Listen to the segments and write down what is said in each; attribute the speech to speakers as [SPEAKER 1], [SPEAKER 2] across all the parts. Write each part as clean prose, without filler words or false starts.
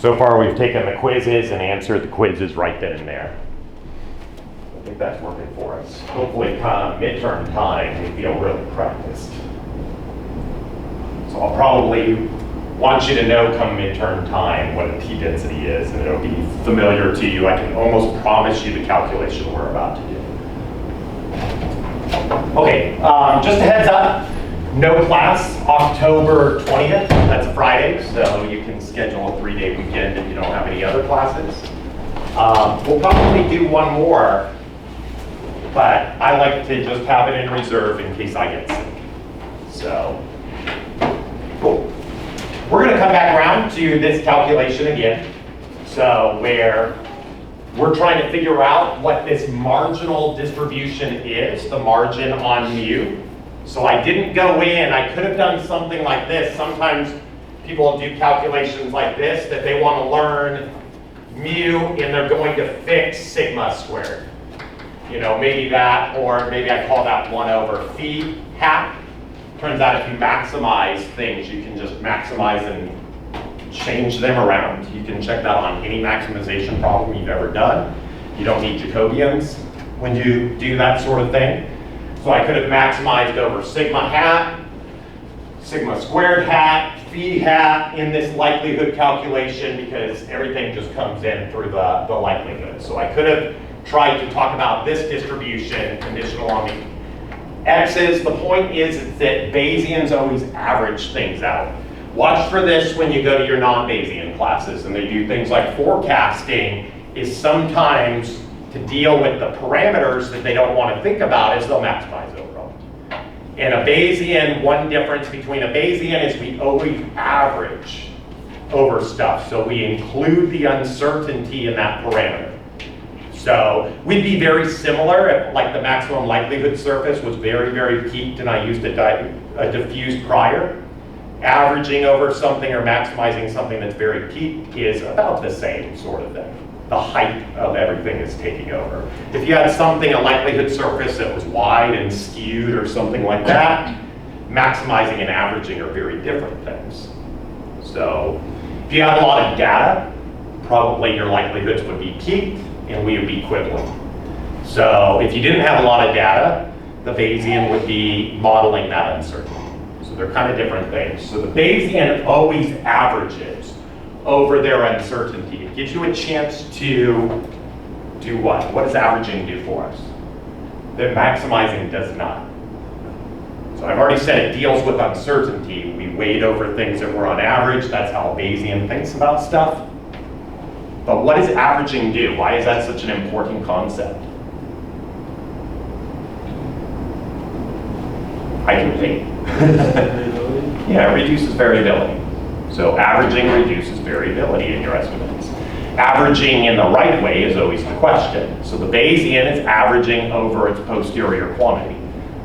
[SPEAKER 1] So far we've taken the quizzes and answered the quizzes right then and there. I think that's working for us. Hopefully come midterm time, we feel really practiced. So I'll probably want you to know come midterm time what a T-density is, and it'll be familiar to you. I can almost promise you the calculation we're about to do. Okay, just a heads up, no class October 20th, that's a Friday, so you can schedule a 3-day weekend if you don't have any other classes. We'll probably do one more, but I like to just have it in reserve in case I get sick. So, cool. We're going to come back around to this calculation again. So where we're trying to figure out what this marginal distribution is, the margin on mu. So I didn't go in, I could have done something like this. Sometimes people do calculations like this that they want to learn mu and they're going to fix sigma squared. You know, maybe that, or maybe I call that 1 over phi hat. Turns out if you maximize things, you can just maximize and change them around. You can check that on any maximization problem you've ever done. You don't need Jacobians when you do that sort of thing. So I could have maximized over sigma hat, sigma squared hat, phi hat in this likelihood calculation because everything just comes in through the likelihood. So I could have tried to talk about this distribution conditional on the x's. The point is that Bayesians always average things out. Watch for this when you go to your non-Bayesian classes and they do things like forecasting is sometimes to deal with the parameters that they don't want to think about is they'll maximize over them. In a Bayesian, one difference between a Bayesian is we always average over stuff. So we include the uncertainty in that parameter. So we'd be very similar if like the maximum likelihood surface was very, very peaked and I used a diffuse prior. Averaging over something or maximizing something that's very peaked is about the same sort of thing. The height of everything is taking over. If you had something, a likelihood surface that was wide and skewed or something like that, maximizing and averaging are very different things. So if you had a lot of data, probably your likelihoods would be peaked and we would be quibbling. So if you didn't have a lot of data, the Bayesian would be modeling that uncertainty. So they're kind of different things. So the Bayesian always averages over their uncertainty. It gives you a chance to do what? What does averaging do for us? That maximizing does not. So I've already said it deals with uncertainty. We weight over things that were on average. That's how Bayesian thinks about stuff. But what does averaging do? Why is that such an important concept? I can think. Yeah, it reduces variability. So averaging reduces variability in your estimates. Averaging in the right way is always the question. So the Bayesian is averaging over its posterior quantity,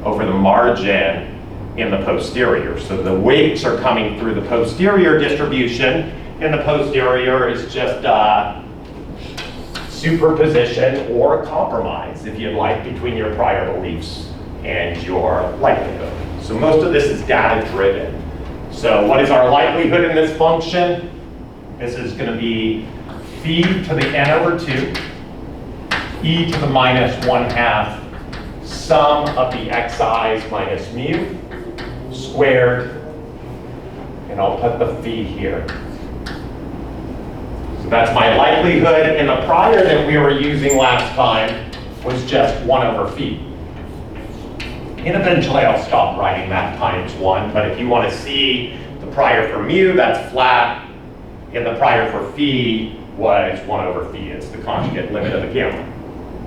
[SPEAKER 1] over the margin in the posterior. So the weights are coming through the posterior distribution, and the posterior is just superposition or compromise, if you'd like, between your prior beliefs and your likelihood. So most of this is data driven. So what is our likelihood in this function? This is going to be phi to the n over 2, e to the minus 1/2 sum of the xi's minus mu squared, and I'll put the phi here. So that's my likelihood, and the prior that we were using last time was just 1 over phi. And eventually I'll stop writing that times 1, but if you want to see the prior for mu, that's flat, and the prior for phi was 1 over phi. It's the conjugate limit of the gamma.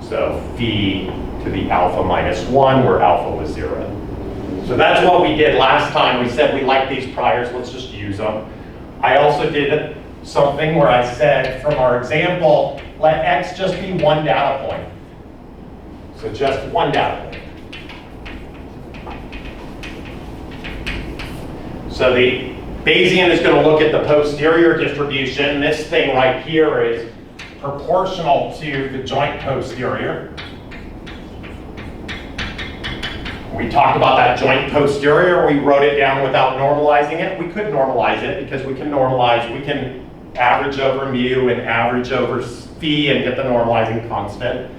[SPEAKER 1] So phi to the alpha minus 1, where alpha was 0. So that's what we did last time. We said we like these priors, let's just use them. I also did something where I said, from our example, let x just be one data point. So just one data point. So the Bayesian is going to look at the posterior distribution. This thing right here is proportional to the joint posterior. We talked about that joint posterior. We wrote it down without normalizing it. We could normalize it because we can normalize, we can average over mu and average over phi and get the normalizing constant.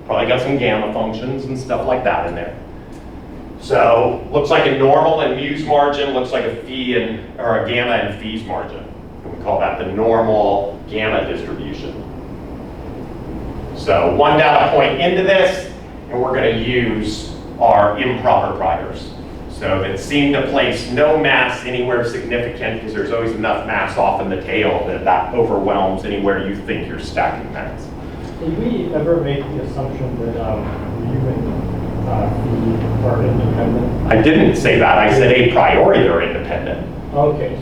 [SPEAKER 1] Probably got some gamma functions and stuff like that in there. So looks like a normal and mu's margin, looks like a phi and, or a gamma and phi's margin. And we call that the normal gamma distribution. So one data point into this, and we're going to use our improper priors. So that seem to place no mass anywhere significant, because there's always enough mass off in the tail that overwhelms anywhere you think you're stacking mass.
[SPEAKER 2] Did we ever make the assumption that mu and phi are independent?
[SPEAKER 1] I didn't say that. I said a priori they're independent.
[SPEAKER 2] Okay,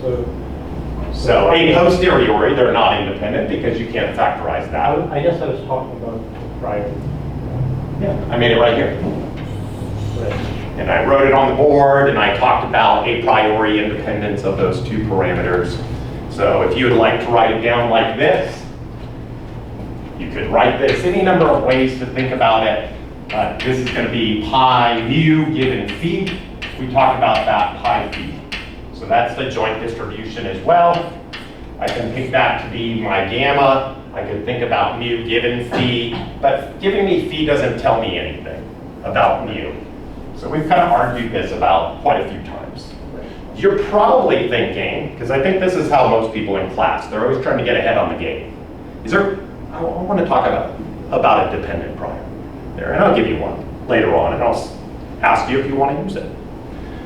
[SPEAKER 1] So a posteriori they're not independent because you can't factorize that.
[SPEAKER 2] I guess I was talking about prior.
[SPEAKER 1] Yeah, I made it right here.
[SPEAKER 2] Right.
[SPEAKER 1] And I wrote it on the board, and I talked about a priori independence of those two parameters. So if you would like to write it down like this, you could write this any number of ways to think about it. This is going to be pi mu given phi. We talk about that pi phi. So that's the joint distribution as well. I can take that to be my gamma. I could think about mu given phi, but giving me phi doesn't tell me anything about mu. So we've kind of argued this about quite a few times. You're probably thinking, because I think this is how most people in class, they're always trying to get ahead on the game. I want to talk about a dependent prior there, and I'll give you one later on, and I'll ask you if you want to use it.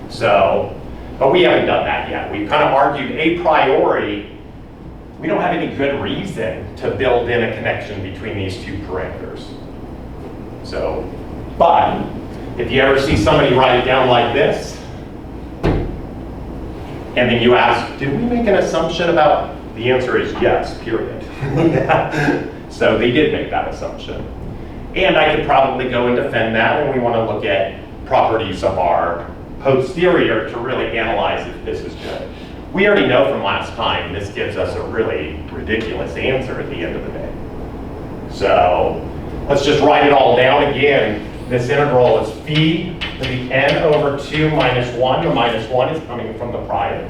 [SPEAKER 1] So, but we haven't done that yet. We've kind of argued a priori, we don't have any good reason to build in a connection between these two parameters. So, but if you ever see somebody write it down like this, and then you ask, did we make an assumption about, the answer is yes, period. So they did make that assumption. And I could probably go and defend that when we want to look at properties of our posterior to really analyze if this is good. We already know from last time this gives us a really ridiculous answer at the end of the day. So let's just write it all down again. This integral is phi to the n over 2 minus 1. The minus 1 is coming from the prior.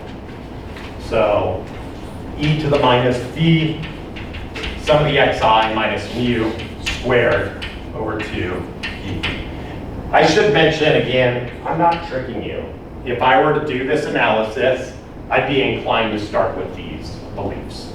[SPEAKER 1] So e to the minus phi, sum of the xi minus mu squared over 2 phi. I should mention again, I'm not tricking you. If I were to do this analysis, I'd be inclined to start with these beliefs.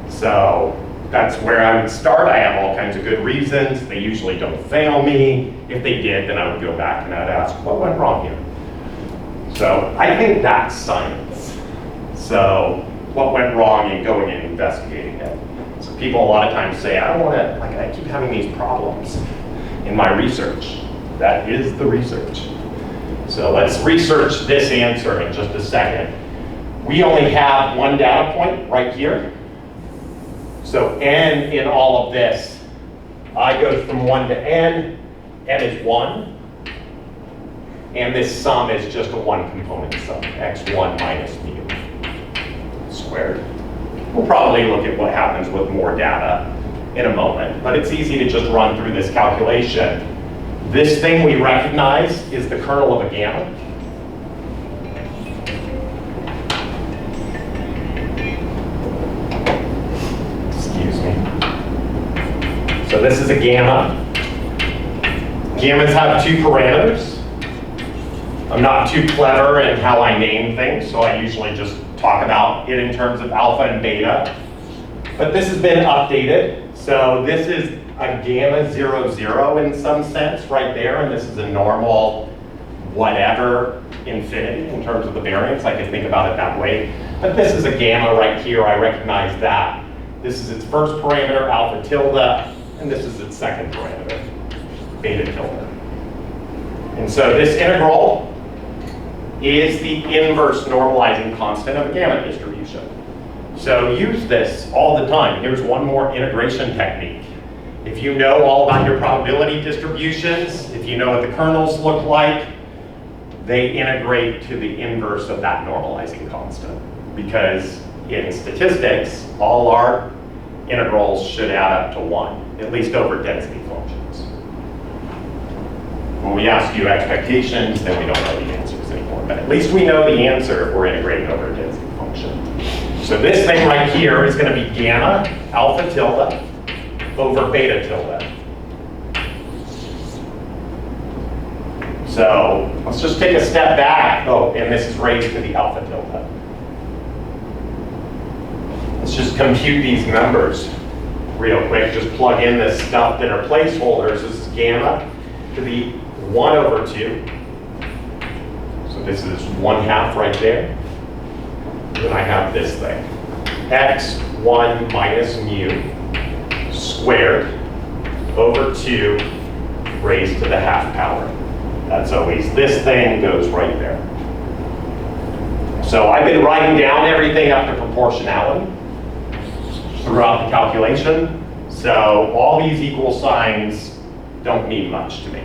[SPEAKER 1] So that's where I would start. I have all kinds of good reasons. They usually don't fail me. If they did, then I would go back and I'd ask, what went wrong here? So I think that's science. So what went wrong in going and investigating it? So people a lot of times say, I don't want to, like, I keep having these problems in my research. That is the research. So let's research this answer in just a second. We only have one data point right here. So n in all of this, I goes from 1 to n is 1. And this sum is just a one component sum, x1 minus mu squared. We'll probably look at what happens with more data in a moment, but it's easy to just run through this calculation. This thing we recognize is the kernel of a gamma. Excuse me. So this is a gamma. Gammas have two parameters. I'm not too clever in how I name things, so I usually just talk about it in terms of alpha and beta. But this has been updated. So this is a gamma 0, 0 in some sense right there, and this is a normal whatever infinity in terms of the variance. I can think about it that way. But this is a gamma right here. I recognize that. This is its first parameter, alpha tilde, and this is its second parameter, beta tilde. And so this integral is the inverse normalizing constant of a gamma distribution. So use this all the time. Here's one more integration technique. If you know all about your probability distributions, if you know what the kernels look like, they integrate to the inverse of that normalizing constant. Because in statistics, all our integrals should add up to 1, at least over density functions. When we ask you expectations, then we don't know the answers anymore. But at least we know the answer if we're integrating over a density function. So this thing right here is going to be gamma alpha tilde over beta tilde. So let's just take a step back. Oh, and this is raised to the alpha tilde. Let's just compute these numbers real quick. Just plug in the stuff that are placeholders. This is gamma to the 1 over 2. So this is 1/2 right there. Then I have this thing. x1 minus mu squared over 2 raised to the 1/2 power. That's always, this thing goes right there. So I've been writing down everything up to proportionality throughout the calculation. So all these equal signs don't mean much to me.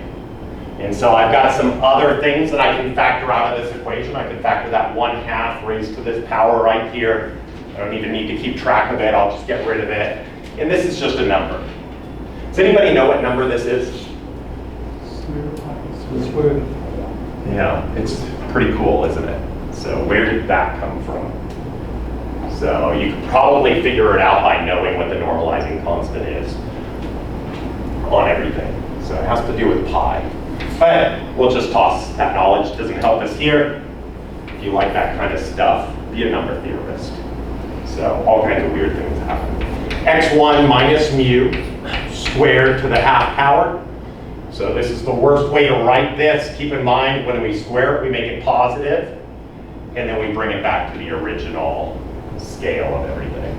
[SPEAKER 1] And so I've got some other things that I can factor out of this equation. I can factor that 1/2 raised to this power right here. I don't even need to keep track of it. I'll just get rid of it. And this is just a number. Does anybody know what number this is? Yeah, it's pretty cool, isn't it? So where did that come from? So you could probably figure it out by knowing what the normalizing constant is on everything. So it has to do with pi. But we'll just toss that knowledge. Doesn't help us here. If you like that kind of stuff, be a number theorist. So all kinds of weird things happen. x1 minus mu squared to the 1/2 power. So this is the worst way to write this. Keep in mind, when we square it, we make it positive, and then we bring it back to the original scale of everything.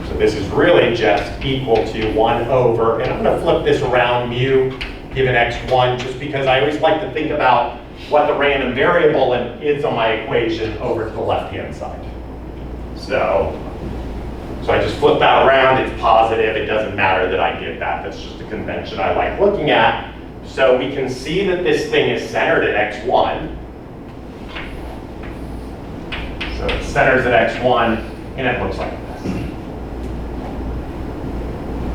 [SPEAKER 1] So this is really just equal to 1 over, and I'm going to flip this around, mu given x1, just because I always like to think about what the random variable is on my equation over to the left-hand side. So I just flip that around, it's positive, it doesn't matter that I did that, that's just a convention I like looking at. So we can see that this thing is centered at x1. So it centers at x1, and it looks like this.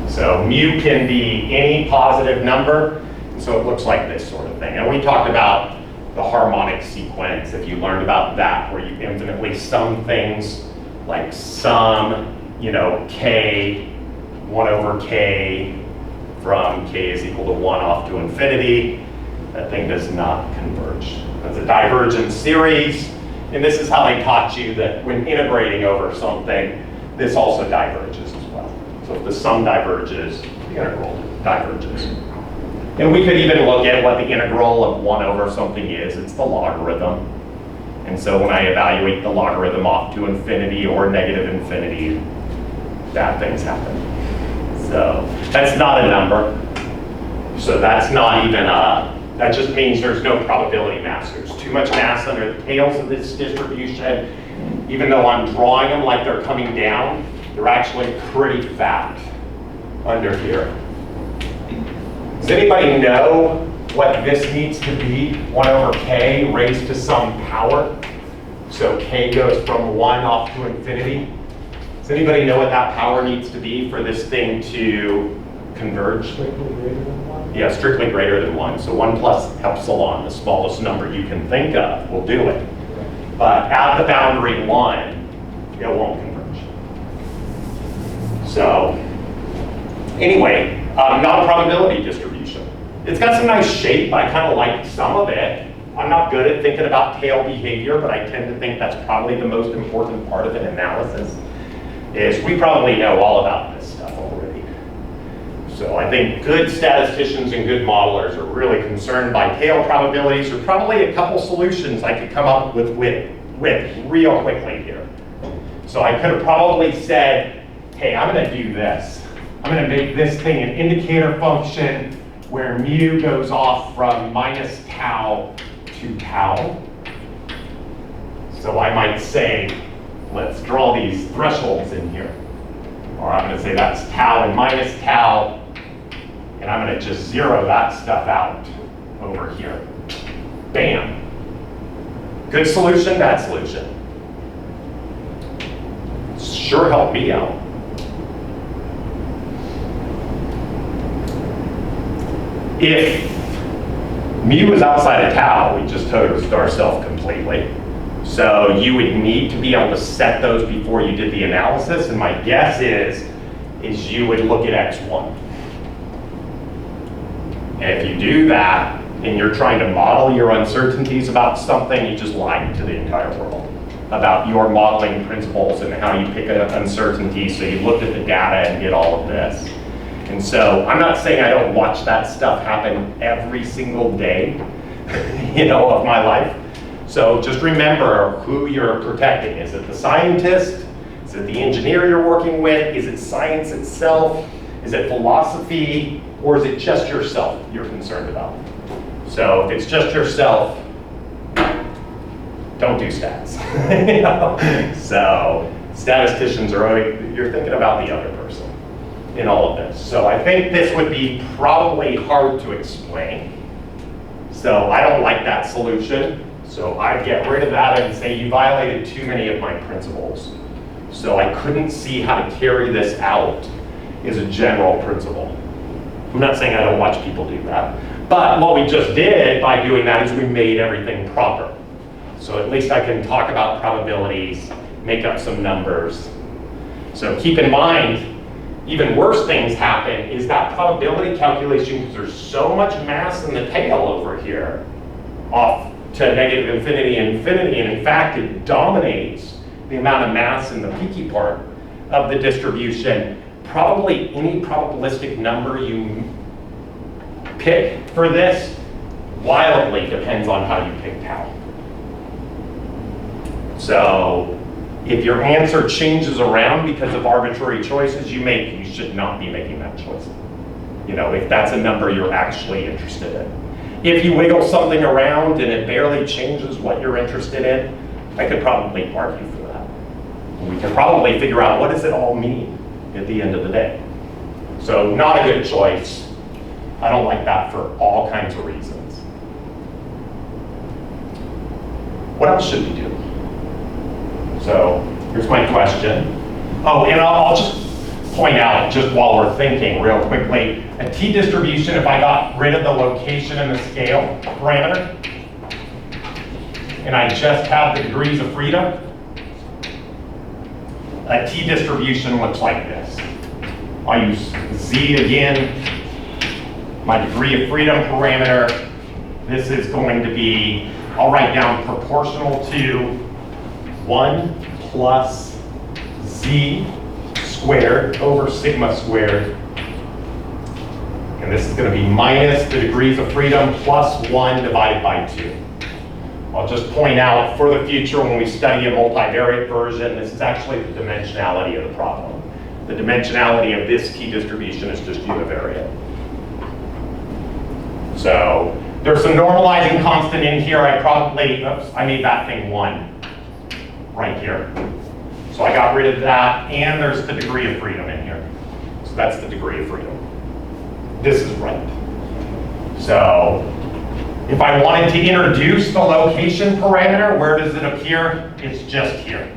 [SPEAKER 1] So mu can be any positive number, and so it looks like this sort of thing. And we talked about the harmonic sequence, if you learned about that, where you infinitely sum things, like sum, k, 1 over k, from k is equal to 1 off to infinity. That thing does not converge. That's a divergent series. And this is how they taught you that when integrating over something, this also diverges as well. So if the sum diverges, the integral diverges. And we could even look at what the integral of 1 over something is. It's the logarithm. And so when I evaluate the logarithm off to infinity or negative infinity, bad things happen. So that's not a number. So that's not even that just means there's no probability mass. There's too much mass under the tails of this distribution. Even though I'm drawing them like they're coming down, they're actually pretty fat under here. Does anybody know what this needs to be? 1 over k raised to some power. So k goes from 1 off to infinity. Does anybody know what that power needs to be for this thing to converge?
[SPEAKER 2] Strictly greater than 1?
[SPEAKER 1] Yeah, strictly greater than 1. So 1 plus epsilon, the smallest number you can think of, will do it. But at the boundary 1, it won't converge. So anyway, not a probability distribution. It's got some nice shape. I kind of like some of it. I'm not good at thinking about tail behavior, but I tend to think that's probably the most important part of an analysis. Is we probably know all about this stuff already. So I think good statisticians and good modelers are really concerned by tail probabilities. There's probably a couple solutions I could come up with real quickly here. So I could have probably said, hey, I'm going to do this. I'm going to make this thing an indicator function where mu goes off from minus tau to tau. So I might say, let's draw these thresholds in here. Or I'm going to say that's tau and minus tau, and I'm going to just zero that stuff out over here. Bam. Good solution, bad solution. Sure helped me out. If mu is outside of tau, we just hosed ourselves completely. So you would need to be able to set those before you did the analysis, and my guess is you would look at X1. And if you do that, and you're trying to model your uncertainties about something, you just lied to the entire world about your modeling principles and how you pick an uncertainty. So you looked at the data and did all of this. And so I'm not saying I don't watch that stuff happen every single day, of my life. So just remember who you're protecting. Is it the scientist? Is it the engineer you're working with? Is it science itself? Is it philosophy? Or is it just yourself you're concerned about? So if it's just yourself, don't do stats. So statisticians are always, you're thinking about the other person in all of this. So I think this would be probably hard to explain. So I don't like that solution. So I'd get rid of that and say you violated too many of my principles. So I couldn't see how to carry this out as a general principle. I'm not saying I don't watch people do that. But what we just did by doing that is we made everything proper. So at least I can talk about probabilities, make up some numbers. So keep in mind, even worse things happen is that probability calculation, because there's so much mass in the tail over here, off to negative infinity and infinity, and in fact it dominates the amount of mass in the peaky part of the distribution. Probably any probabilistic number you pick for this wildly depends on how you pick tau. So if your answer changes around because of arbitrary choices you make, you should not be making that choice. If that's a number you're actually interested in. If you wiggle something around and it barely changes what you're interested in, I could probably argue for that. We can probably figure out what does it all mean at the end of the day. So not a good choice. I don't like that for all kinds of reasons. What else should we do? So here's my question. Oh, and I'll just point out, just while we're thinking real quickly, a t-distribution, if I got rid of the location and the scale parameter, and I just have the degrees of freedom, a t-distribution looks like this. I'll use z again, my degree of freedom parameter. This is going to be, I'll write down proportional to 1 plus z squared over sigma squared. And this is going to be minus the degrees of freedom plus 1 divided by 2. I'll just point out for the future when we study a multivariate version, this is actually the dimensionality of the problem. The dimensionality of this t-distribution is just univariate. So there's some normalizing constant in here. I made that thing 1 right here. So I got rid of that, and there's the degree of freedom in here. So that's the degree of freedom. This is right. So if I wanted to introduce the location parameter, where does it appear? It's just here,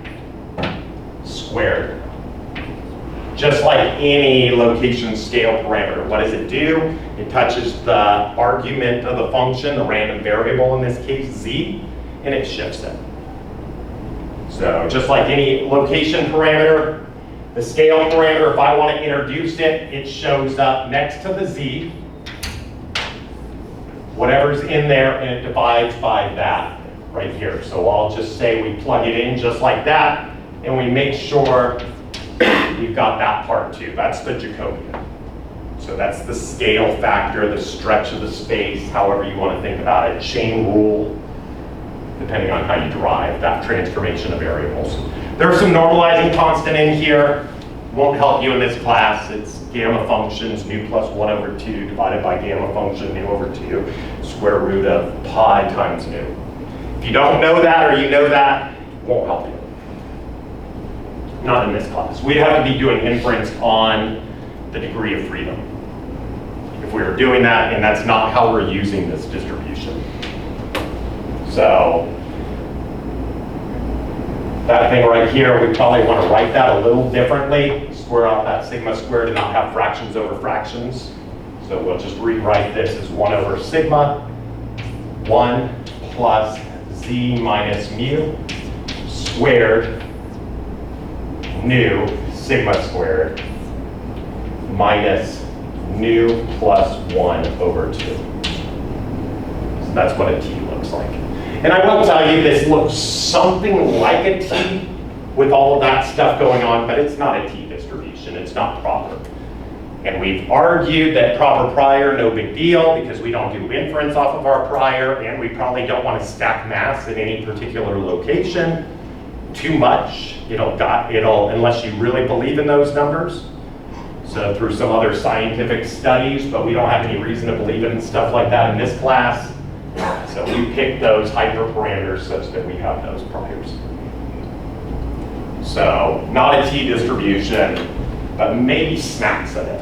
[SPEAKER 1] squared. Just like any location scale parameter. What does it do? It touches the argument of the function, the random variable in this case, z, and it shifts it. So just like any location parameter, the scale parameter, if I want to introduce it, it shows up next to the z, whatever's in there, and it divides by that right here. So I'll just say we plug it in just like that, and we make sure we've got that part too. That's the Jacobian. So that's the scale factor, the stretch of the space, however you want to think about it, chain rule, depending on how you derive that transformation of variables. There's some normalizing constant in here. Won't help you in this class. It's gamma functions, nu plus 1 over 2 divided by gamma function, nu over 2, square root of pi times nu. If you don't know that or you know that, it won't help you. Not in this class. We'd have to be doing inference on the degree of freedom if we were doing that, and that's not how we're using this distribution. So that thing right here, we probably want to write that a little differently, square out that sigma squared and not have fractions over fractions. So we'll just rewrite this as 1 over sigma, 1 plus z minus mu squared nu sigma squared minus nu plus 1 over 2. So that's what a T looks like. And I will tell you, this looks something like a T with all of that stuff going on, but it's not a T distribution. It's not proper. And we've argued that proper prior, no big deal, because we don't do inference off of our prior, and we probably don't want to stack mass at any particular location too much. It'll, unless you really believe in those numbers. So through some other scientific studies, but we don't have any reason to believe in stuff like that in this class. So we picked those hyperparameters such that we have those priors. So not a T distribution, but maybe smacks of it.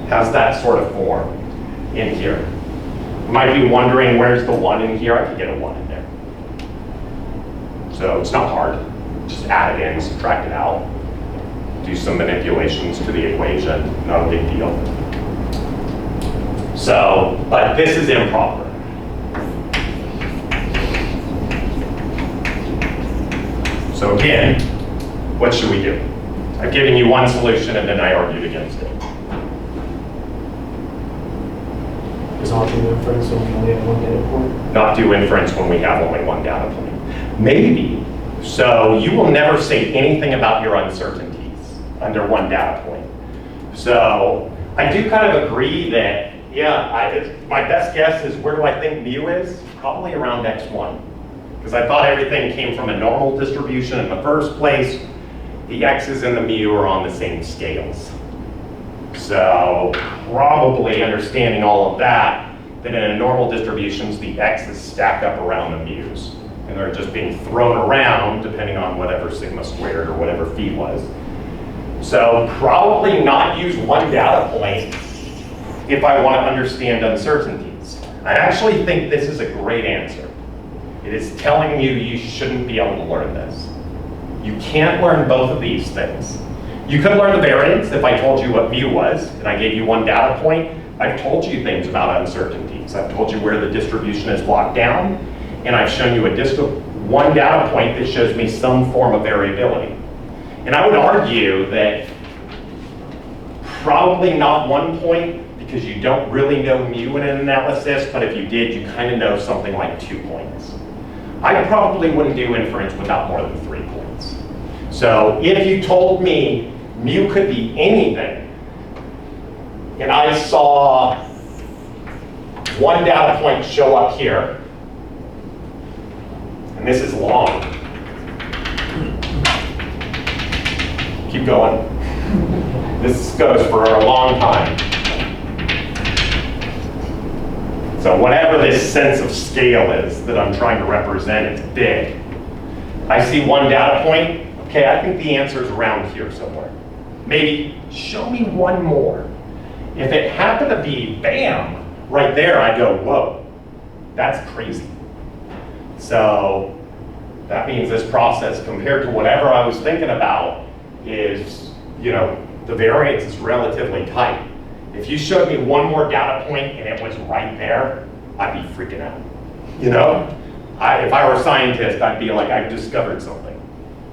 [SPEAKER 1] Has that sort of form in here. You might be wondering, where's the 1 in here? I could get a 1 in there. So it's not hard. Just add it in, subtract it out. Do some manipulations to the equation, not a big deal. So, but this is improper. So again, what should we do? I've given you one solution and then I argued against it.
[SPEAKER 2] Is not do inference when we only have one data point?
[SPEAKER 1] Not do inference when we have only one data point. Maybe. So you will never say anything about your uncertainties under one data point. So I do kind of agree that, yeah, my best guess is, where do I think mu is? Probably around x1. Because I thought everything came from a normal distribution in the first place. The x's and the mu are on the same scales. So probably understanding all of that, that in a normal distributions, the x's stack up around the mu's. And they're just being thrown around depending on whatever sigma squared or whatever phi was. So probably not use one data point if I want to understand uncertainties. I actually think this is a great answer. It is telling you you shouldn't be able to learn this. You can't learn both of these things. You could learn the variance if I told you what mu was and I gave you one data point. I've told you things about uncertainties. I've told you where the distribution is locked down, and I've shown you one data point that shows me some form of variability. And I would argue that probably not 1 point, because you don't really know mu in an analysis, but if you did, you kind of know something like 2 points. I probably wouldn't do inference without more than 3 points. So if you told me mu could be anything, and I saw one data point show up here, and this is long. Keep going. This goes for a long time. So whatever this sense of scale is that I'm trying to represent, it's big. I see one data point. Okay, I think the answer is around here somewhere. Maybe show me one more. If it happened to be, bam, right there, I go, whoa, that's crazy. So that means this process, compared to whatever I was thinking about, is, the variance is relatively tight. If you showed me one more data point and it was right there, I'd be freaking out. If I were a scientist, I'd be like, I've discovered something.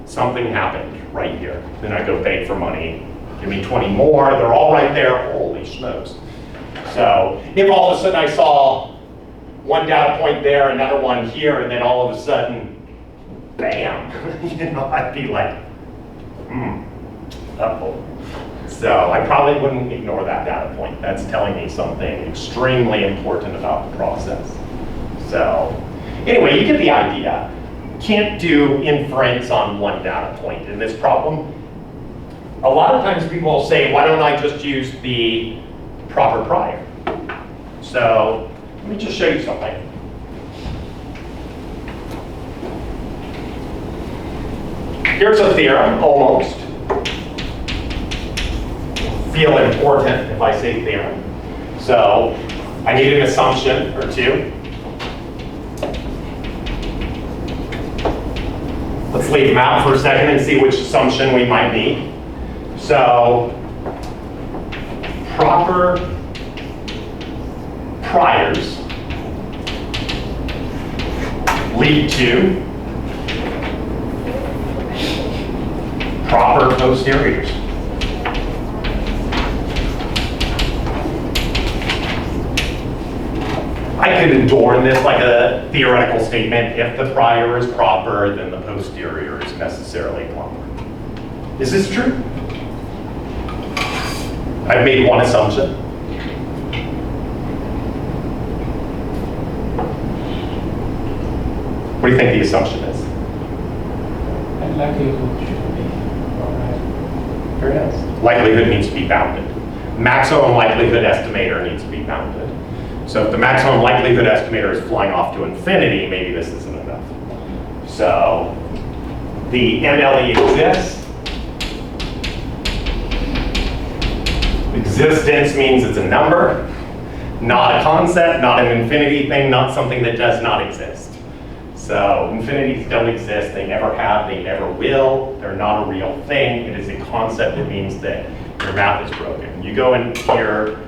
[SPEAKER 1] Something happened right here. Then I go beg for money. Give me 20 more. They're all right there. Holy smokes. So if all of a sudden I saw one data point there, another one here, and then all of a sudden, bam, I'd be like, uh-oh. So I probably wouldn't ignore that data point. That's telling me something extremely important about the process. So anyway, you get the idea. Can't do inference on one data point in this problem. A lot of times people will say, why don't I just use the proper prior? So let me just show you something. Here's a theorem, almost. Feel important if I say theorem. So I need an assumption or two. Let's leave them out for a second and see which assumption we might need. So proper priors lead to proper posteriors. I could adorn this like a theoretical statement. If the prior is proper, then the posterior is necessarily proper. Is this true? I've made one assumption. What do you think the assumption is?
[SPEAKER 2] And likelihood should be alright.
[SPEAKER 1] Very nice. Likelihood needs to be bounded. Maximum likelihood estimator needs to be bounded. So if the maximum likelihood estimator is flying off to infinity, maybe this isn't enough. So the MLE exists. Existence means it's a number, not a concept, not an infinity thing, not something that does not exist. So infinities don't exist, they never have, they never will, they're not a real thing. It is a concept that means that your math is broken. You go in your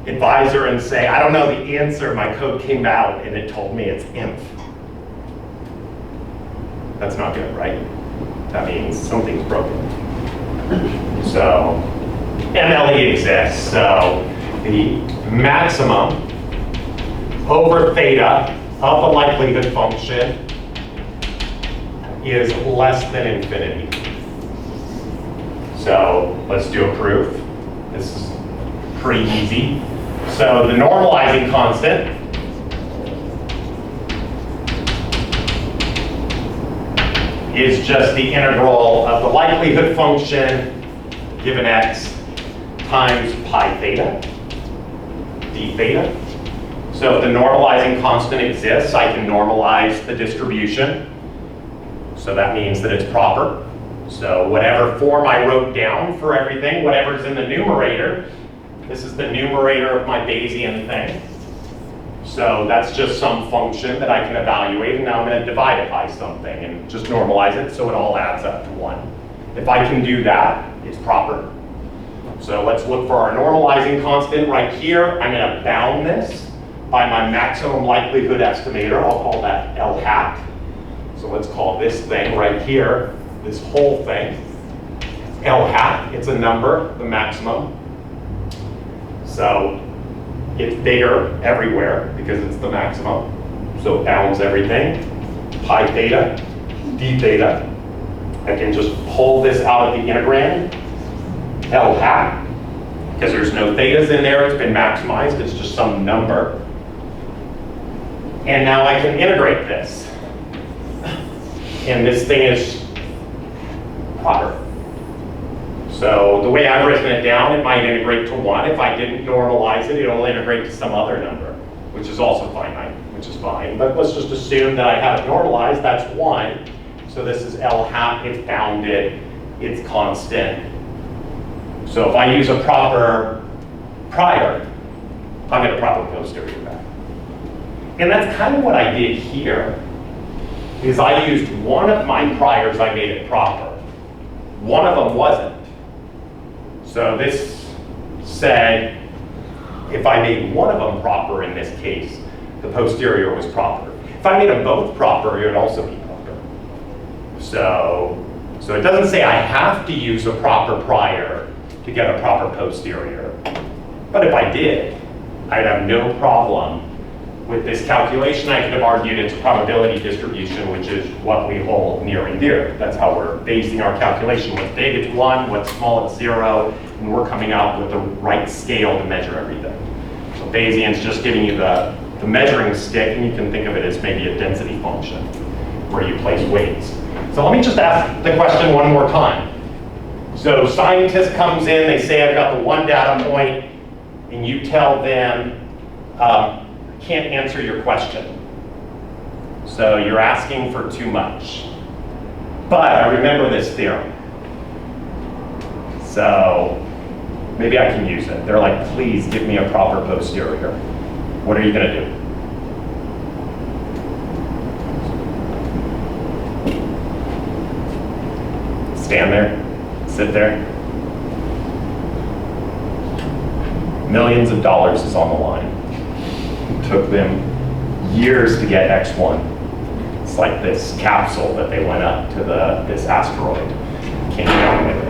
[SPEAKER 1] advisor and say, I don't know the answer, my code came out and it told me it's inf. That's not good, right? That means something's broken. So MLE exists, so the maximum over theta of the likelihood function is less than infinity. So let's do a proof. This is pretty easy. So the normalizing constant is just the integral of the likelihood function given x times pi theta, d theta. So if the normalizing constant exists, I can normalize the distribution. So that means that it's proper. So whatever form I wrote down for everything, whatever's in the numerator, this is the numerator of my Bayesian thing. So that's just some function that I can evaluate, and now I'm going to divide it by something and just normalize it so it all adds up to 1. If I can do that, it's proper. So let's look for our normalizing constant right here. I'm going to bound this by my maximum likelihood estimator. I'll call that L hat. So let's call this thing right here, this whole thing, L hat. It's a number, the maximum. So it's bigger everywhere because it's the maximum. So it bounds everything. Pi theta, d theta. I can just pull this out of the integrand. L hat, because there's no thetas in there, it's been maximized, it's just some number. And now I can integrate this. And this thing is proper. So the way I've written it down, it might integrate to 1. If I didn't normalize it, it'll integrate to some other number, which is also finite, which is fine. But let's just assume that I have it normalized, that's 1. So this is L hat, it's bounded, it's constant. So if I use a proper prior, I'll get a proper posterior back. And that's kind of what I did here, is I used one of my priors, I made it proper. One of them wasn't. So this said, if I made one of them proper in this case, the posterior was proper. If I made them both proper, it would also be proper. So it doesn't say I have to use a proper prior to get a proper posterior. But if I did, I'd have no problem with this calculation. I could have argued it's a probability distribution, which is what we hold near and dear. That's how we're basing our calculation. What's big, it's 1, what's small, it's 0, and we're coming out with the right scale to measure everything. So Bayesian's just giving you the measuring stick, and you can think of it as maybe a density function where you place weights. So let me just ask the question one more time. So scientist comes in, they say I've got the one data point, and you tell them, can't answer your question. So you're asking for too much. But I remember this theorem. So maybe I can use it. They're like, please give me a proper posterior. What are you going to do? Stand there, sit there. Millions of dollars is on the line. It took them years to get X1. It's like this capsule that they went up to this asteroid. Can't get on with it.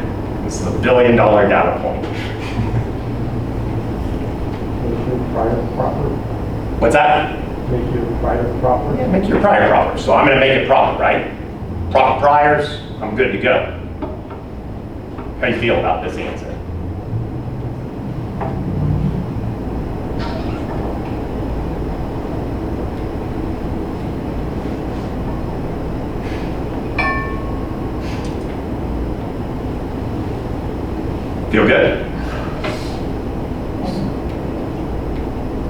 [SPEAKER 1] This is a $1 billion data point.
[SPEAKER 2] Make your prior proper.
[SPEAKER 1] What's that?
[SPEAKER 2] Make your prior proper.
[SPEAKER 1] Yeah, make your prior proper. So I'm going to make it proper, right? Proper priors, I'm good to go. How do you feel about this answer? Feel good?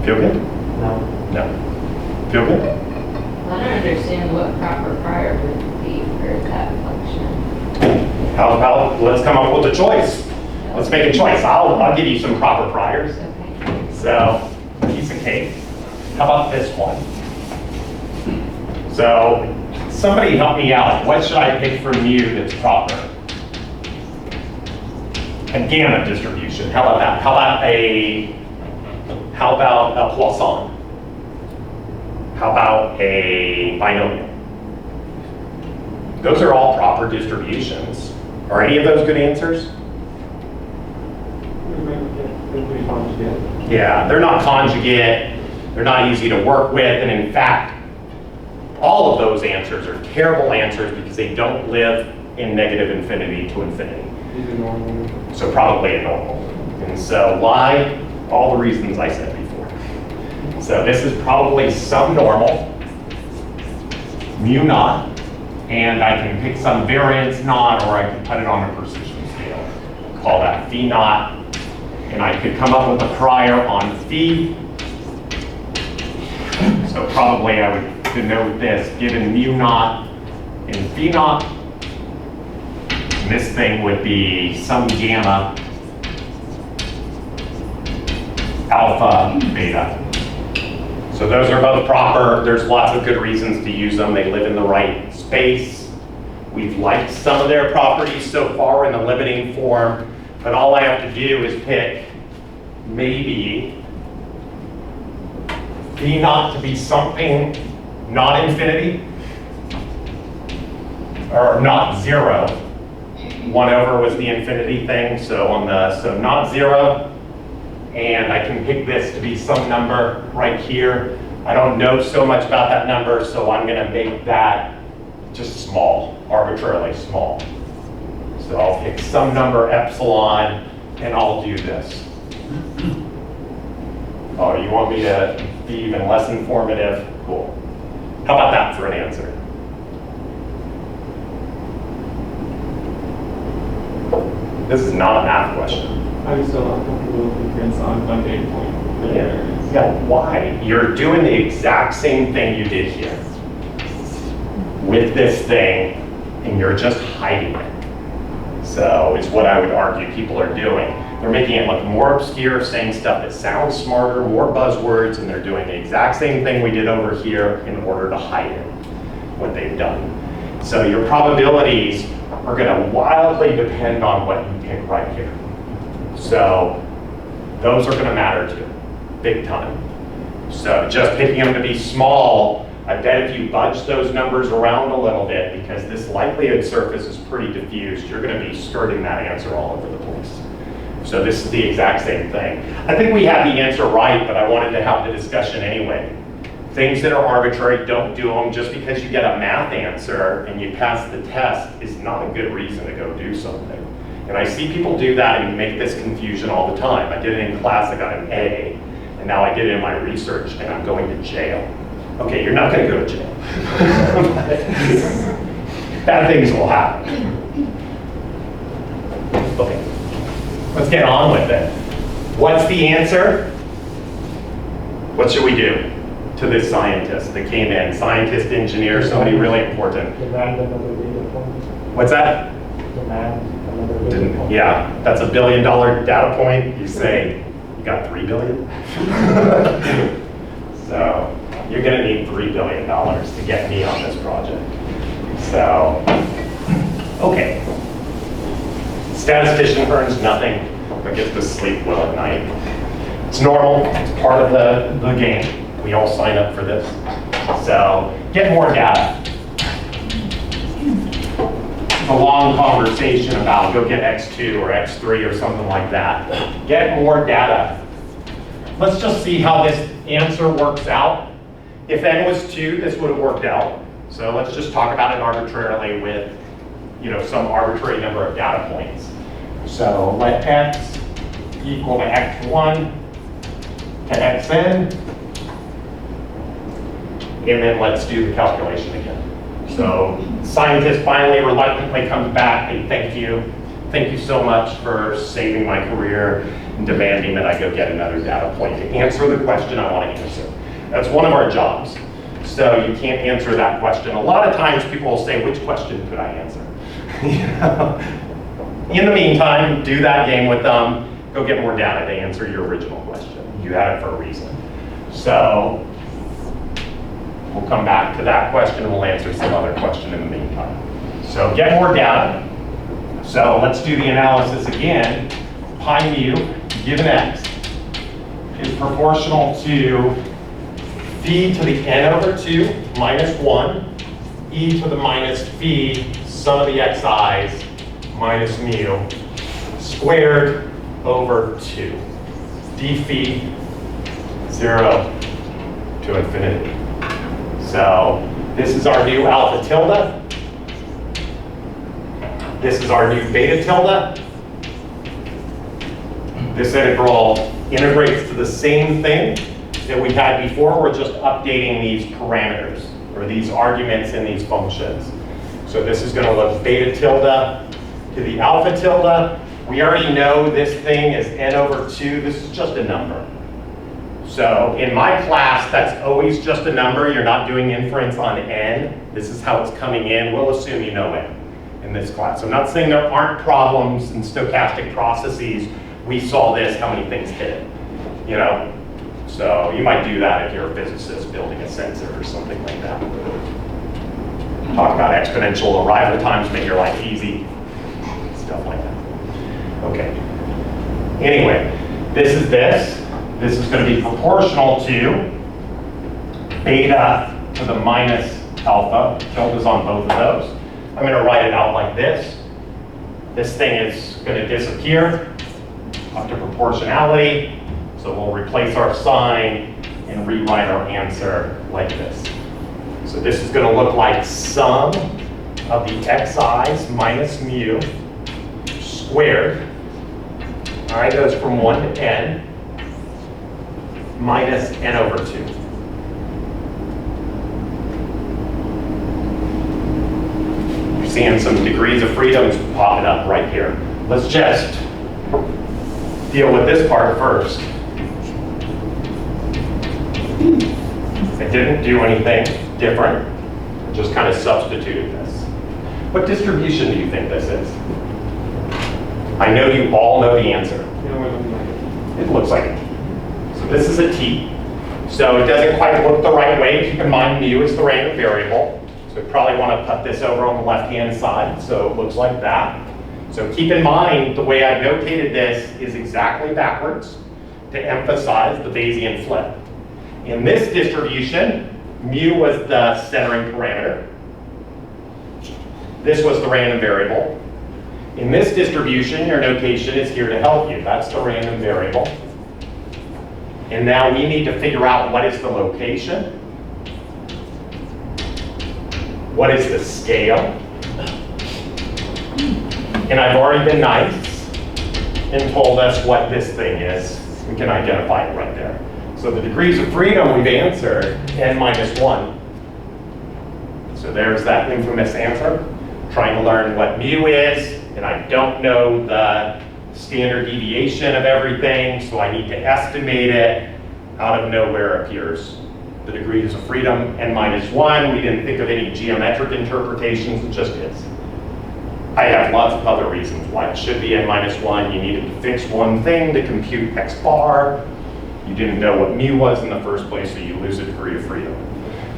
[SPEAKER 1] Feel good?
[SPEAKER 2] No.
[SPEAKER 1] No. Feel good?
[SPEAKER 3] I don't understand what proper prior would be for that function.
[SPEAKER 1] How about, let's come up with a choice. Let's make a choice. I'll give you some proper priors.
[SPEAKER 3] Okay.
[SPEAKER 1] So, piece of cake. How about this one? So, somebody help me out. What should I pick from you that's proper? A gamma distribution. How about that? How about a Poisson? How about a binomial? Those are all proper distributions. Are any of those good answers? Yeah, they're not conjugate. They're not easy to work with. And in fact, all of those answers are terrible answers because they don't live in negative infinity to infinity.
[SPEAKER 2] These are normal.
[SPEAKER 1] So probably a normal. And so why? All the reasons I said before. So this is probably some normal, mu naught, and I can pick some variance naught, or I can put it on a precision scale. Call that phi naught, and I could come up with a prior on phi. So probably I would denote this, given mu naught and phi naught, and this thing would be some gamma alpha beta. So those are both proper. There's lots of good reasons to use them. They live in the right space. We've liked some of their properties so far in the limiting form, but all I have to do is pick maybe phi naught to be something not infinity or not zero. 1 over was the infinity thing, so not zero. And I can pick this to be some number right here. I don't know so much about that number, so I'm going to make that just small, arbitrarily small. So I'll pick some number epsilon, and I'll do this. Oh, you want me to be even less informative? Cool. How about that for an answer? This is not a math question.
[SPEAKER 4] I'm still not comfortable with the difference on one data point.
[SPEAKER 1] Yeah, why? You're doing the exact same thing you did here with this thing, and you're just hiding it. So it's what I would argue people are doing. They're making it look more obscure, saying stuff that sounds smarter, more buzzwords, and they're doing the exact same thing we did over here in order to hide it, what they've done. So your probabilities are going to wildly depend on what you pick right here. So those are going to matter too, big time. So just picking them to be small, I bet if you budge those numbers around a little bit, because this likelihood surface is pretty diffused, you're going to be skirting that answer all over the place. So this is the exact same thing. I think we have the answer right, but I wanted to have the discussion anyway. Things that are arbitrary, don't do them. Just because you get a math answer and you pass the test is not a good reason to go do something. And I see people do that and make this confusion all the time. I did it in class, I got an A, and now I did it in my research and I'm going to jail. Okay, you're not going to go to jail. Bad things will happen. Okay, let's get on with it. What's the answer? What should we do to this scientist that came in? Scientist, engineer, somebody really important.
[SPEAKER 2] Demand another data point.
[SPEAKER 1] What's that?
[SPEAKER 2] Demand another data point.
[SPEAKER 1] Yeah, that's $1 billion data point. You say, you got 3 billion? So you're going to need $3 billion to get me on this project. So, okay. Statistician earns nothing but gets to sleep well at night. It's normal. It's part of the game. We all sign up for this. So get more data. a long conversation about go get X2 or X3 or something like that. Get more data. Let's just see how this answer works out. If n was 2, this would have worked out. So let's just talk about it arbitrarily with, some arbitrary number of data points. So let x equal to x1 to xn, and then let's do the calculation again. So scientist finally reluctantly comes back and thank you so much for saving my career and demanding that I go get another data point to answer the question I want to answer. That's one of our jobs. So you can't answer that question. A lot of times people will say, which question could I answer? In the meantime, do that game with them. Go get more data to answer your original question. You had it for a reason. So we'll come back to that question and we'll answer some other question in the meantime. So get more data. So let's do the analysis again. Pi mu given x is proportional to phi to the n over 2 minus 1, e to the minus phi, sum of the xi's minus mu, squared over 2. d phi 0 to infinity. So this is our new alpha tilde. This is our new beta tilde. This integral integrates to the same thing that we had before. We're just updating these parameters, or these arguments in these functions. So this is going to look beta tilde to the alpha tilde. We already know this thing is n over 2. This is just a number. So in my class, that's always just a number. You're not doing inference on n. This is how it's coming in. We'll assume you know n in this class. I'm not saying there aren't problems in stochastic processes. We saw this, how many things hit it, So you might do that if you're a physicist building a sensor or something like that. Talk about exponential arrival times, make your life easy, stuff like that. Okay. Anyway, this is this. This is going to be proportional to beta to the minus alpha. Tilde is on both of those. I'm going to write it out like this. This thing is going to disappear up to proportionality. So we'll replace our sign and rewrite our answer like this. So this is going to look like sum of the xi's minus mu squared. All right, goes from 1 to n minus n over 2. You're seeing some degrees of freedoms popping up right here. Let's just deal with this part first. I didn't do anything different. I just kind of substituted this. What distribution do you think this is? I know you all know the answer. It looks like it. So this is a t. So it doesn't quite look the right way. Keep in mind mu is the random variable. So we probably want to put this over on the left-hand side. So it looks like that. So keep in mind the way I've notated this is exactly backwards to emphasize the Bayesian flip. In this distribution, mu was the centering parameter. This was the random variable. In this distribution, your notation is here to help you. That's the random variable. And now we need to figure out what is the location, what is the scale. And I've already been nice and told us what this thing is. We can identify it right there. So the degrees of freedom we've answered, n minus 1. So there's that infamous answer. Trying to learn what mu is, and I don't know the standard deviation of everything, so I need to estimate it. Out of nowhere appears the degrees of freedom, n minus 1. We didn't think of any geometric interpretations, it just is. I have lots of other reasons why it should be n minus 1. You needed to fix one thing to compute x bar. You didn't know what mu was in the first place, so you lose a degree of freedom.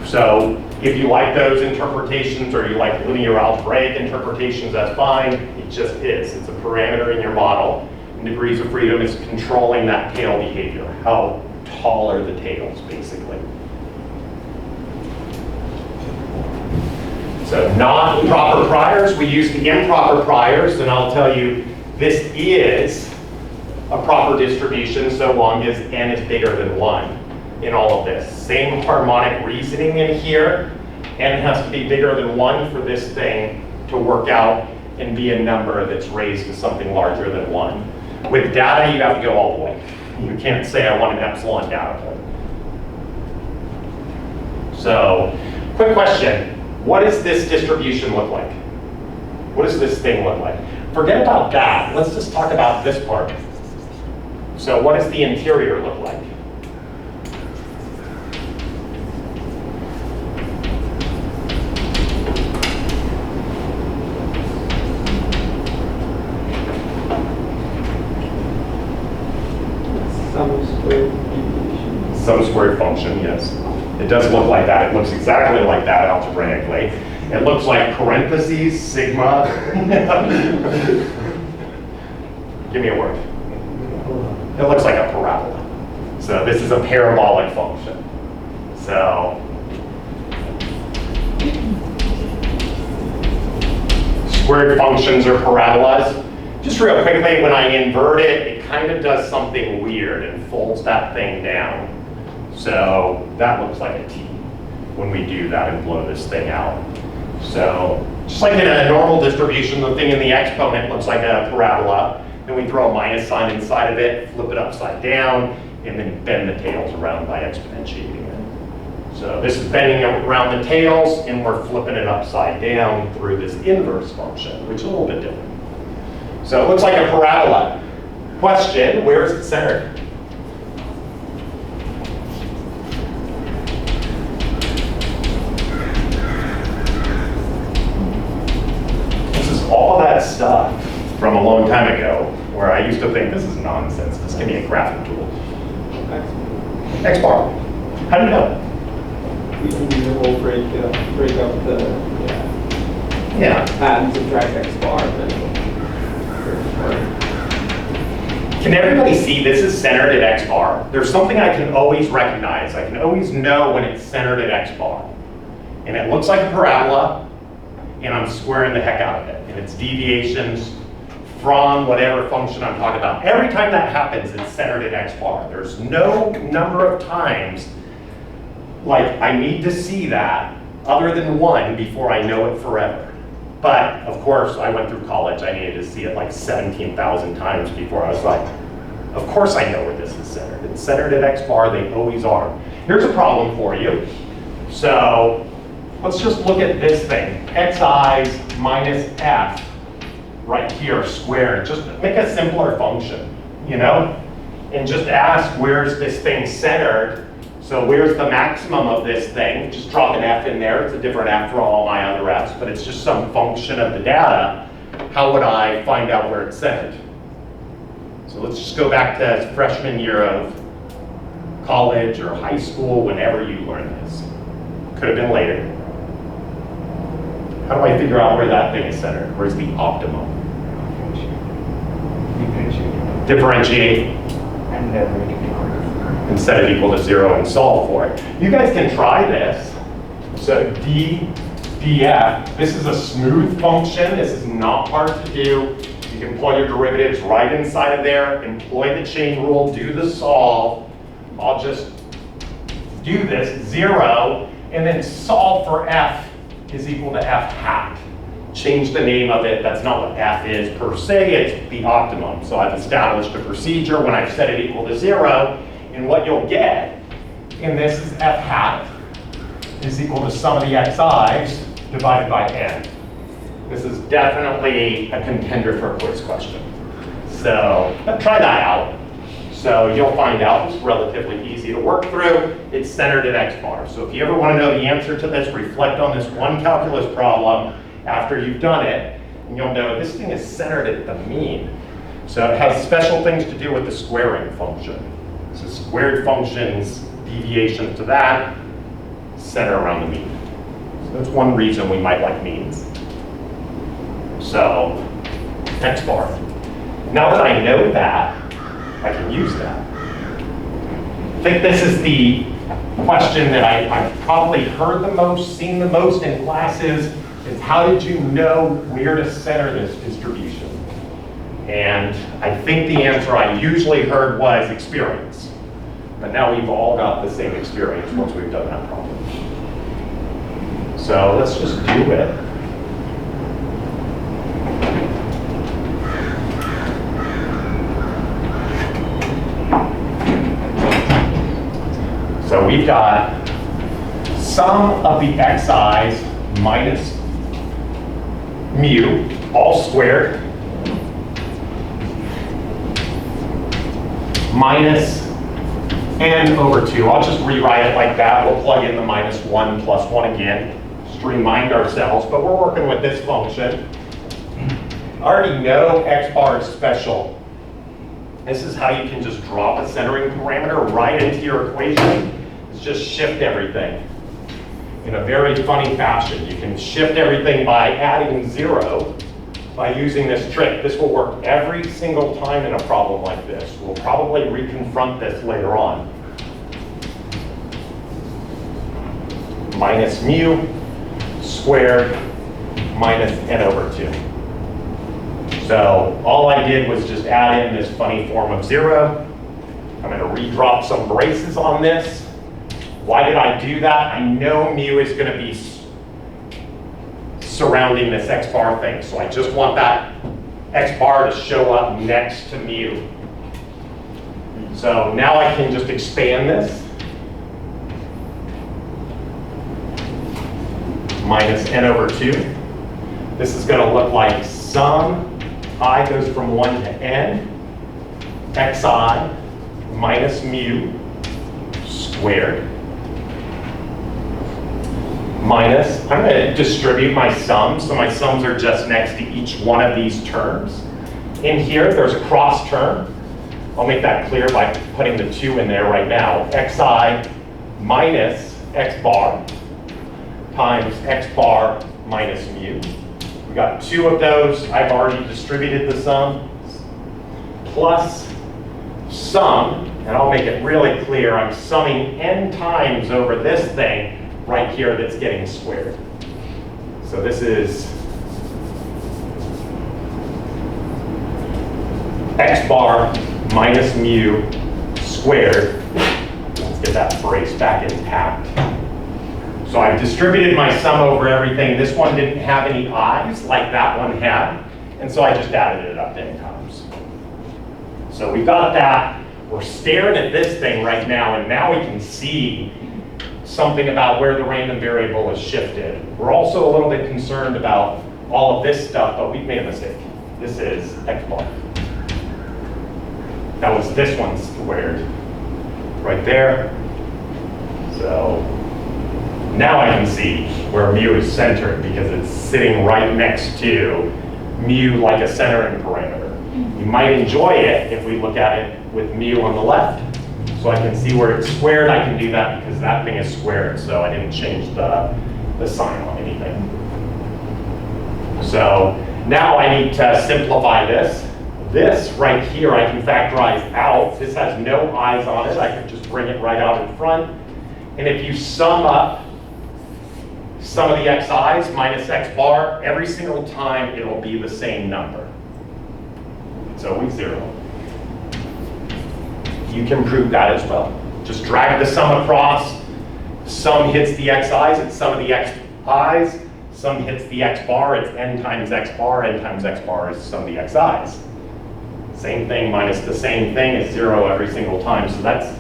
[SPEAKER 1] So if you like those interpretations or you like linear algebraic interpretations, that's fine. It just is. It's a parameter in your model. And degrees of freedom is controlling that tail behavior. How tall are the tails, basically. So not proper priors, we use the improper priors, and I'll tell you this is a proper distribution so long as n is bigger than 1 in all of this. Same harmonic reasoning in here. N has to be bigger than 1 for this thing to work out and be a number that's raised to something larger than 1. With data, you have to go all the way. You can't say I want an epsilon data point. So, quick question. What does this distribution look like? What does this thing look like? Forget about that. Let's just talk about this part. So what does the interior look like? Some squared function, yes. It does look like that. It looks exactly like that algebraically. It looks like parentheses, sigma. Give me a word. It looks like a parabola. So this is a parabolic function. So squared functions are parabolas. Just real quickly, when I invert it, it kind of does something weird and folds that thing down. So that looks like a T when we do that and blow this thing out. So just like in a normal distribution, the thing in the exponent looks like a parabola. Then we throw a minus sign inside of it, flip it upside down, and then bend the tails around by exponentiating it. So this is bending around the tails, and we're flipping it upside down through this inverse function, which is a little bit different. So it looks like a parabola. Question, where is it centered? This is all that stuff from a long time ago where I used to think this is nonsense. This can be a graphing tool. X bar. How do you know?
[SPEAKER 4] We'll break up the add and subtract X bar.
[SPEAKER 1] Can everybody see this is centered at X bar? There's something I can always recognize. I can always know when it's centered at X bar. And it looks like a parabola, and I'm squaring the heck out of it. And it's deviations from whatever function I'm talking about. Every time that happens, it's centered at X bar. There's no number of times like I need to see that other than 1 before I know it forever. But of course, I went through college. I needed to see it like 17,000 times before I was like, of course I know where this is centered. It's centered at X bar, they always are. Here's a problem for you. So let's just look at this thing, xi's minus f right here squared. Just make a simpler function, you know? And just ask, where's this thing centered? So where's the maximum of this thing? Just drop an f in there. It's a different f for all my other f's, but it's just some function of the data. How would I find out where it's centered? So let's just go back to freshman year of college or high school, whenever you learned this. Could have been later. How do I figure out where that thing is centered? Where's the optimum? Differentiate.
[SPEAKER 2] And then make it
[SPEAKER 1] And set it equal to 0 and solve for it. You guys can try this. So d df, this is a smooth function. This is not hard to do. You can plug your derivatives right inside of there, employ the chain rule, do the solve. I'll just do this, 0, and then solve for f is equal to f hat. Change the name of it. That's not what f is per se, it's the optimum. So I've established a procedure when I've set it equal to 0, and what you'll get, and this is f hat, is equal to sum of the xi's divided by n. This is definitely a contender for a quiz question. So try that out. So you'll find out it's relatively easy to work through. It's centered at X bar. So if you ever want to know the answer to this, reflect on this one calculus problem after you've done it, and you'll know this thing is centered at the mean. So it has special things to do with the squaring function. So squared functions, deviations to that, center around the mean. So that's one reason we might like means. So, X bar. Now that I know that, I can use that. I think this is the question that I've probably heard the most, seen the most in classes. is how did you know where to center this distribution? And I think the answer I usually heard was experience. But now we've all got the same experience once we've done that problem. So let's just do it. So we've got sum of the xi's minus mu, all squared, minus n over 2. I'll just rewrite it like that. We'll plug in the minus 1 plus 1 again, just to remind ourselves, but we're working with this function. I already know x bar is special. This is how you can just drop a centering parameter right into your equation. It's just shift everything in a very funny fashion. You can shift everything by adding 0 by using this trick. This will work every single time in a problem like this. We'll probably reconfront this later on. Minus mu squared minus n over 2. So all I did was just add in this funny form of 0. I'm going to redrop some braces on this. Why did I do that? I know mu is going to be surrounding this x bar thing. So I just want that x bar to show up next to mu. So now I can just expand this. Minus n over 2. This is going to look like sum I goes from 1 to n, xi minus mu squared minus, I'm going to distribute my sums, so my sums are just next to each one of these terms. In here, there's a cross term. I'll make that clear by putting the 2 in there right now. Xi minus x bar times x bar minus mu. We got 2 of those. I've already distributed the sum. Plus sum, and I'll make it really clear, I'm summing n times over this thing right here that's getting squared. So this is x bar minus mu squared. Let's get that brace back intact. So I've distributed my sum over everything. This one didn't have any i's like that one had, and so I just added it up to n times. So we got that. We're staring at this thing right now, and now we can see something about where the random variable is shifted. We're also a little bit concerned about all of this stuff, but we've made a mistake. This is x bar. That was this one squared right there. So now I can see where mu is centered because it's sitting right next to mu like a centering parameter. You might enjoy it if we look at it with mu on the left. So I can see where it's squared. I can do that because that thing is squared, so I didn't change the sign on anything. So now I need to simplify this. This right here I can factorize out. This has no i's on it. I could just bring it right out in front. And if you sum up sum of the xi's minus x bar, every single time it'll be the same number. It's always 0. You can prove that as well. Just drag the sum across. Sum hits the xi's, it's sum of the xi's. Sum hits the x bar, it's n times x bar. N times x bar is sum of the xi's. Same thing minus the same thing is 0 every single time. So that's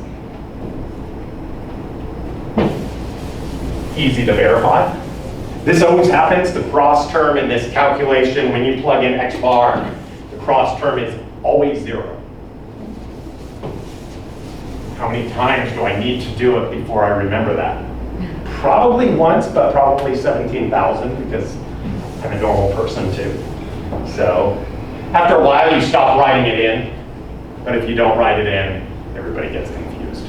[SPEAKER 1] easy to verify. This always happens. The cross term in this calculation, when you plug in x bar, the cross term is always 0. How many times do I need to do it before I remember that? Probably once, but probably 17,000 because I'm a normal person too. So after a while, you stop writing it in. But if you don't write it in, everybody gets confused.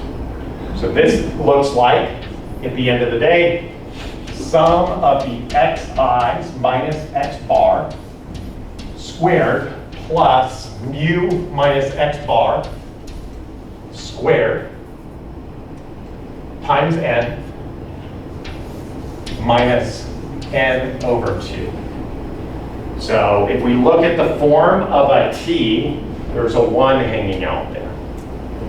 [SPEAKER 1] So this looks like, at the end of the day, sum of the xi's minus x bar squared plus mu minus x bar squared times n minus n over 2. So if we look at the form of a t, there's a 1 hanging out there.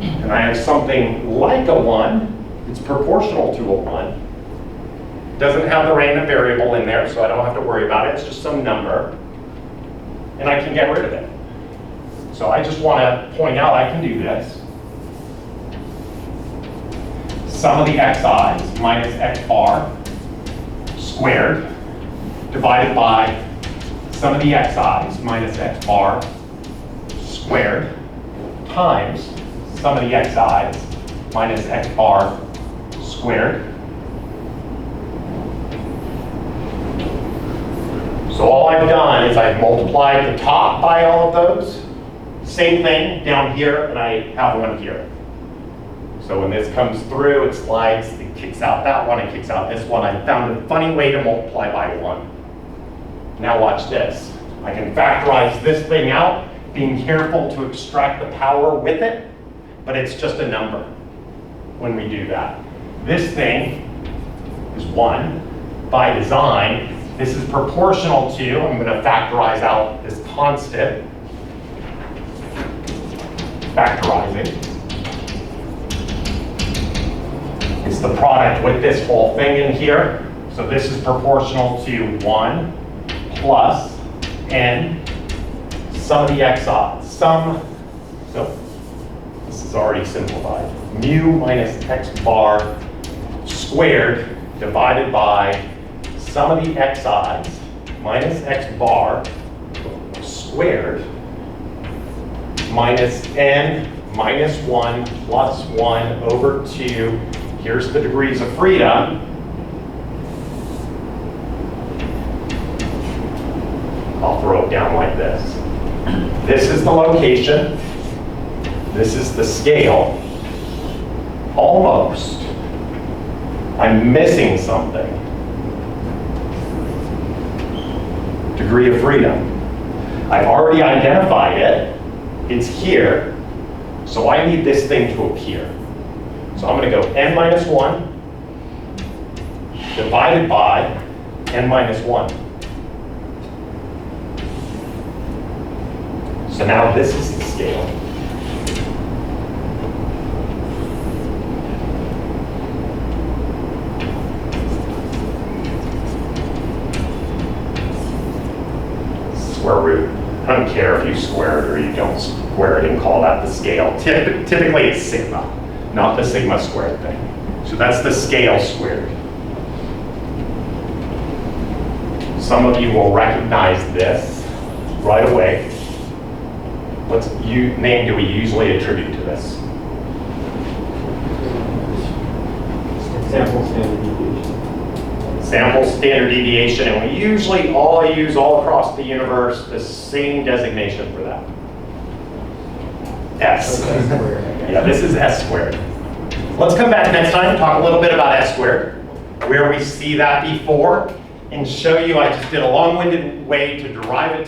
[SPEAKER 1] And I have something like a 1. It's proportional to a 1. Doesn't have the random variable in there, so I don't have to worry about it. It's just some number. And I can get rid of it. So I just want to point out I can do this. Sum of the xi's minus x bar squared divided by sum of the xi's minus x bar squared times sum of the xi's minus x bar squared. So all I've done is I've multiplied the top by all of those. Same thing down here, and I have one here. So when this comes through, it slides, it kicks out that one, it kicks out this one. I found a funny way to multiply by 1. Now watch this. I can factorize this thing out, being careful to extract the power with it, but it's just a number when we do that. This thing is 1 by design. This is proportional to, I'm going to factorize out this constant. Factorizing. It's the product with this whole thing in here. So this is proportional to 1 plus n sum of the xi's. So this is already simplified. Mu minus x bar squared divided by sum of the xi's minus x bar squared minus n minus 1 plus 1 over 2. Here's the degrees of freedom. I'll throw it down like this. This is the location. This is the scale. Almost. I'm missing something. Degree of freedom. I've already identified it. It's here. So I need this thing to appear. So I'm going to go n minus 1 divided by n minus 1. So now this is the scale. Square root. I don't care if you square it or you don't square it and call that the scale. Typically it's sigma, not the sigma squared thing. So that's the scale squared. Some of you will recognize this right away. What name do we usually attribute to this?
[SPEAKER 4] Sample standard deviation.
[SPEAKER 1] Sample standard deviation, and we usually all use all across the universe the same designation for that. S. Yeah, this is S squared. Let's come back next time and talk a little bit about S squared, where we see that before, and show you I just did a long-winded way to derive a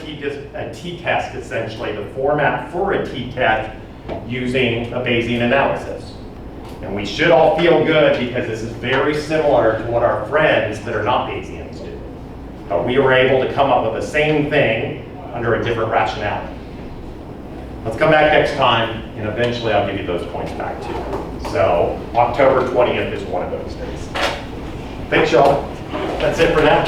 [SPEAKER 1] t-test, essentially, the format for a t-test using a Bayesian analysis. And we should all feel good because this is very similar to what our friends that are not Bayesians do. But we were able to come up with the same thing under a different rationale. Let's come back next time, and eventually I'll give you those points back too. So October 20th is one of those days. Thanks, y'all. That's it for now.